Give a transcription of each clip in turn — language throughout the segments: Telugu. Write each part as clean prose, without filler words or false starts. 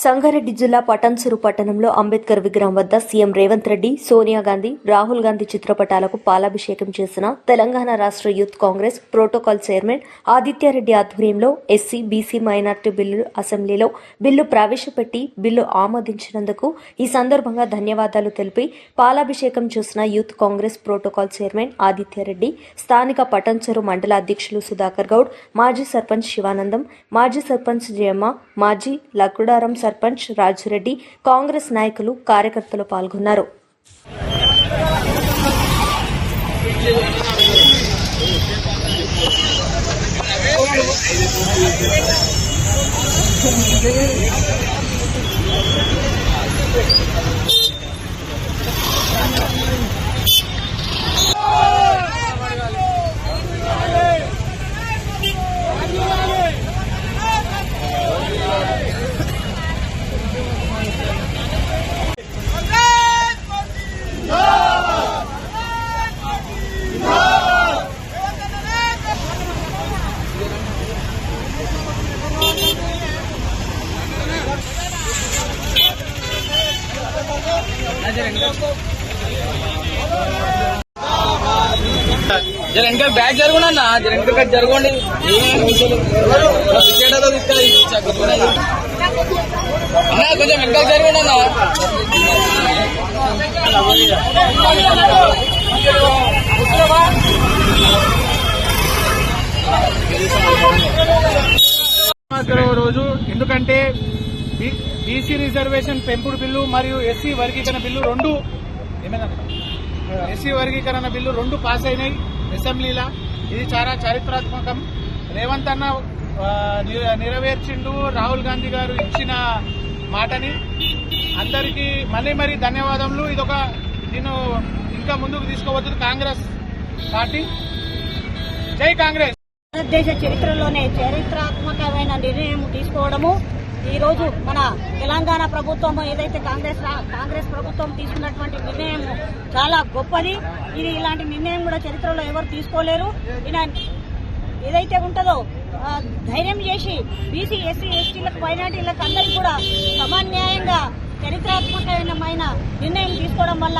సంగారెడ్డి జిల్లా పటాన్చెరు పట్టణంలో అంబేద్కర్ విగ్రహం వద్ద సీఎం రేవంత్ రెడ్డి, సోనియా గాంధీ, రాహుల్ గాంధీ చిత్రపటాలకు పాలాభిషేకం చేసిన తెలంగాణ రాష్ట్ర youth Congress protocol chairman Aditya Reddy ఆధ్వర్యంలో ఎస్సీ, బీసీ, మైనార్టీ బిల్లు అసెంబ్లీలో బిల్లు ప్రవేశపెట్టి బిల్లు ఆమోదించినందుకు ఈ సందర్భంగా ధన్యవాదాలు తెలిపి పాలాభిషేకం చేసిన youth Congress protocol chairman Aditya Reddy, స్థానిక పటాన్చెరు మండల అధ్యక్షులు సుధాకర్ గౌడ్, మాజీ సర్పంచ్ శివానందం, మాజీ సర్పంచ్ జయమ్మ, మాజీ లకుడారం సర్పంచ్ రాజురెడ్డి, కాంగ్రెస్ నాయకులు, కార్యకర్తలు పాల్గొన్నారు. జర ఇంకా బ్యాగ్ జరుగునా జర ఇంకా జరగండి అన్నా కొంచెం ఇంకా జరుగునా రోజు ఎందుకంటే బీసీ రిజర్వేషన్ పెంపుడు బిల్లు మరియు ఎస్సీ వర్గీకరణ బిల్లు రెండు పాస్ అయినాయి అసెంబ్లీలో. ఇది చాలా చారిత్రాత్మకం. రేవంత్ అన్న నెరవేర్చిండు రాహుల్ గాంధీ గారు ఇచ్చిన మాటని. అందరికీ మరీ ధన్యవాదములు. దీన్ని ఇంకా ముందుకు తీసుకోవచ్చు కాంగ్రెస్ పార్టీ. జై కాంగ్రెస్. భారతదేశ చరిత్రలోనే చారిత్రాత్మకమైన నిర్ణయం తీసుకోవడము ఈ రోజు మన తెలంగాణ ప్రభుత్వం ఏదైతే కాంగ్రెస్ ప్రభుత్వం తీసుకున్నటువంటి నిర్ణయం చాలా గొప్పది. ఇది ఇలాంటి నిర్ణయం కూడా చరిత్రలో ఎవరు తీసుకోలేరు. ఏదైతే ఉంటుందో ధైర్యం చేసి బీసీ, ఎస్సీ, ఎస్టీలకు, మైనార్టీలకు అందరికీ కూడా సమాన్యాయంగా చరిత్రాత్మకమైన నిర్ణయం తీసుకోవడం వల్ల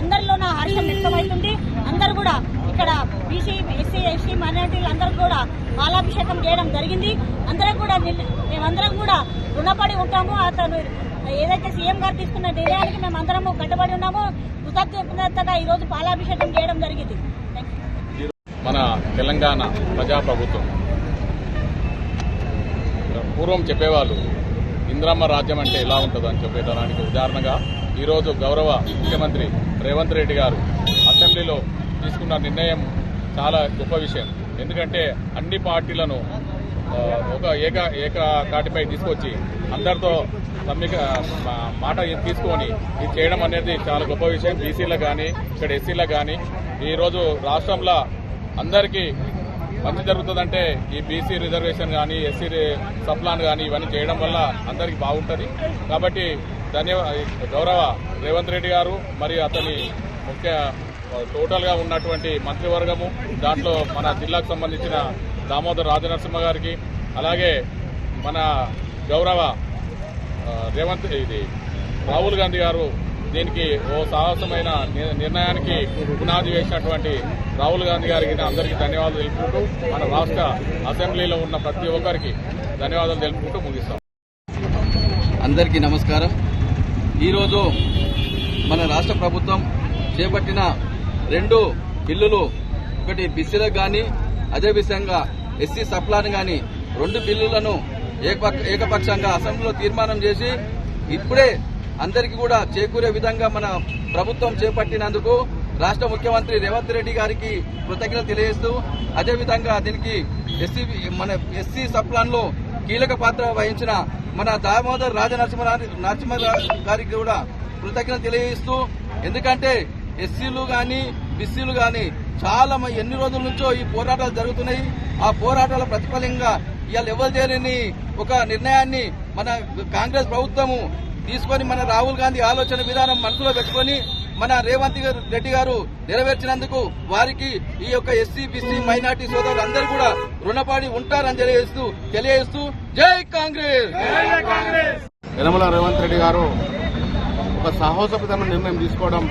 అందరిలోన హర్షం వ్యక్తమవుతుంది. అందరూ కూడా ఇక్కడ బీసీ, ఎస్సీ, ఎస్టీ, మైనార్టీలు అందరూ కూడా పాలాభిషేకం చేయడం జరిగింది. మేమందరం కూడా రుణపడి ఉంటాము. అతను ఏదైతే సీఎం గారు తీసుకున్న నిర్ణయానికి మేమందరము కట్టుబడి ఉన్నామో కృతజ్ఞతగా ఈ రోజు పాలాభిషేకం చేయడం జరిగింది. మన తెలంగాణ ప్రజాప్రభుత్వం పూర్వం చెప్పేవాళ్ళు ఇంద్రమ్మ రాజ్యం అంటే ఎలా ఉంటుందో అని చెప్పేదానికి ఉదాహరణగా ఈరోజు గౌరవ ముఖ్యమంత్రి రేవంత్ రెడ్డి గారు అసెంబ్లీలో తీసుకున్న నిర్ణయం చాలా గొప్ప విషయం. ఎందుకంటే అన్ని పార్టీలను ఒక ఏకతాటిపై తీసుకొచ్చి అందరితో మాట తీసుకొని ఇది చేయడం అనేది చాలా గొప్ప విషయం. బీసీలకు కానీ ఇక్కడ ఎస్సీలకు కానీ ఈరోజు రాష్ట్రంలో అందరికీ మంచి జరుగుతుందంటే ఈ బీసీ రిజర్వేషన్ కానీ, ఎస్సీ సప్లాన్ కానీ ఇవన్నీ చేయడం వల్ల అందరికీ బాగుంటుంది. కాబట్టి గౌరవ రేవంత్ రెడ్డి గారు మరియు అతని టోటల్ గా ఉన్నటువంటి మంత్రివర్గము, దాంట్లో మన జిల్లాకు సంబంధించిన దామోదర్ రాజనరసింహ గారికి, అలాగే మన గౌరవ రాహుల్ గాంధీ గారు దీనికి ఓ సాహసమైన నిర్ణయానికి పునాది వేసినటువంటి రాహుల్ గాంధీ గారికి అందరికీ ధన్యవాదాలు తెలుపుకుంటూ మన రాష్ట్ర అసెంబ్లీలో ఉన్న ప్రతి ఒక్కరికి ధన్యవాదాలు తెలుపుకుంటూ ముగిస్తాం. అందరికీ నమస్కారం. ఈరోజు మన రాష్ట్ర ప్రభుత్వం చేపట్టిన రెండు బిల్లులు, ఒకటి బీసీలకు కానీ అదేవిధంగా ఎస్సీ సప్లాన్ కానీ రెండు బిల్లులను ఏకపక్షంగా అసెంబ్లీలో తీర్మానం చేసి ఇప్పుడే అందరికీ కూడా చేకూరే విధంగా మన ప్రభుత్వం చేపట్టినందుకు రాష్ట్ర ముఖ్యమంత్రి రేవంత్ రెడ్డి గారికి కృతజ్ఞతలు తెలియజేస్తూ, అదేవిధంగా దీనికి ఎస్సీ సప్లాన్ లో కీలక పాత్ర వహించిన మన దామోదర్ రాజనరసింహ గారికి కూడా కృతజ్ఞతలు తెలియజేస్తూ, ఎందుకంటే ఎస్సీలు గాని బీసీలు గాని చాలా ఎన్ని రోజుల నుంచో ఈ పోరాటాలు జరుగుతున్నాయి. ఆ పోరాటాల ప్రతిఫలంగా ఇవాళ ఎవరు చేయలేని ఒక నిర్ణయాన్ని మన కాంగ్రెస్ ప్రభుత్వము తీసుకొని మన రాహుల్ గాంధీ ఆలోచన విధానం మనసులో పెట్టుకొని మన రేవంత్ రెడ్డి గారు నెరవేర్చినందుకు వారికి ఈ యొక్క ఎస్సీ బీసీ మైనార్టీ సోదరులు అందరూ కూడా రుణపడి ఉంటారని తెలియజేస్తూ జై కాంగ్రెస్. యనమల రేవంత్ రెడ్డి గారు ఒక సాహసోపేతమైన నిర్ణయం తీసుకోవడం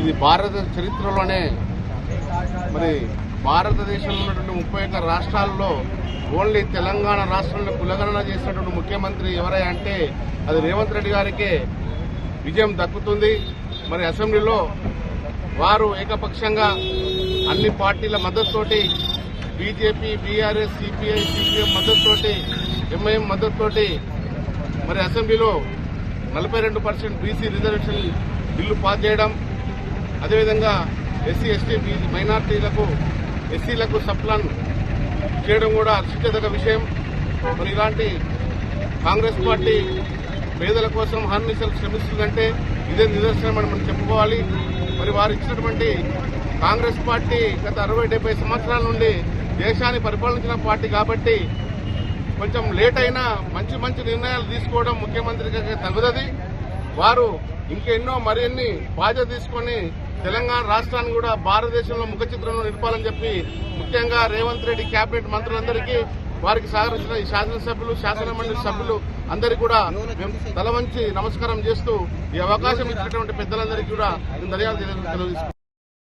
ఇది భారత చరిత్రలోనే మరి భారతదేశంలో ఉన్నటువంటి 31 రాష్ట్రాల్లో ఓన్లీ తెలంగాణ రాష్ట్రంలో కులగణన చేసినటువంటి ముఖ్యమంత్రి ఎవరై అంటే అది రేవంత్ రెడ్డి గారికే విజయం దక్కుతుంది. మరి అసెంబ్లీలో వారు ఏకపక్షంగా అన్ని పార్టీల మద్దతుతోటి బీజేపీ, బీఆర్ఎస్, సిపిఐ, సిపిఎం మద్దతుతోటి, ఎంఐఎం మద్దతుతోటి మరి అసెంబ్లీలో 42% బీసీ రిజర్వేషన్ బిల్లు పాస్ చేయడం, అదేవిధంగా ఎస్సీ ఎస్టీ మైనార్టీలకు ఎస్సీలకు సప్లాన్ చేయడం కూడా హర్షించదగ్గ విషయం. మరి ఇలాంటి కాంగ్రెస్ పార్టీ పేదల కోసం హార్నిసలు శ్రమిస్తుందంటే ఇదే నిదర్శనం అని మనం చెప్పుకోవాలి. మరి వారు ఇచ్చినటువంటి కాంగ్రెస్ పార్టీ గత 60-70 సంవత్సరాల నుండి దేశాన్ని పరిపాలించిన పార్టీ కాబట్టి కొంచెం లేట్ అయినా మంచి మంచి నిర్ణయాలు తీసుకోవడం ముఖ్యమంత్రికి తగుదది. వారు ఇంకెన్నో మరిన్ని బాధ్యత తీసుకొని తెలంగాణ రాష్ట్రాన్ని కూడా భారతదేశంలో ముఖ చిత్రంలో నిలపాలని చెప్పి ముఖ్యంగా రేవంత్ రెడ్డి కేబినెట్ మంత్రులందరికీ వారికి సహకరించిన ఈ శాసనసభ్యులు, శాసనమండలి సభ్యులు అందరికీ కూడా మేము తల వంచి నమస్కారం చేస్తూ ఈ అవకాశం ఇచ్చినటువంటి పెద్దలందరికీ కూడా నేను ధన్యవాదాలు తెలియజేస్తున్నాను.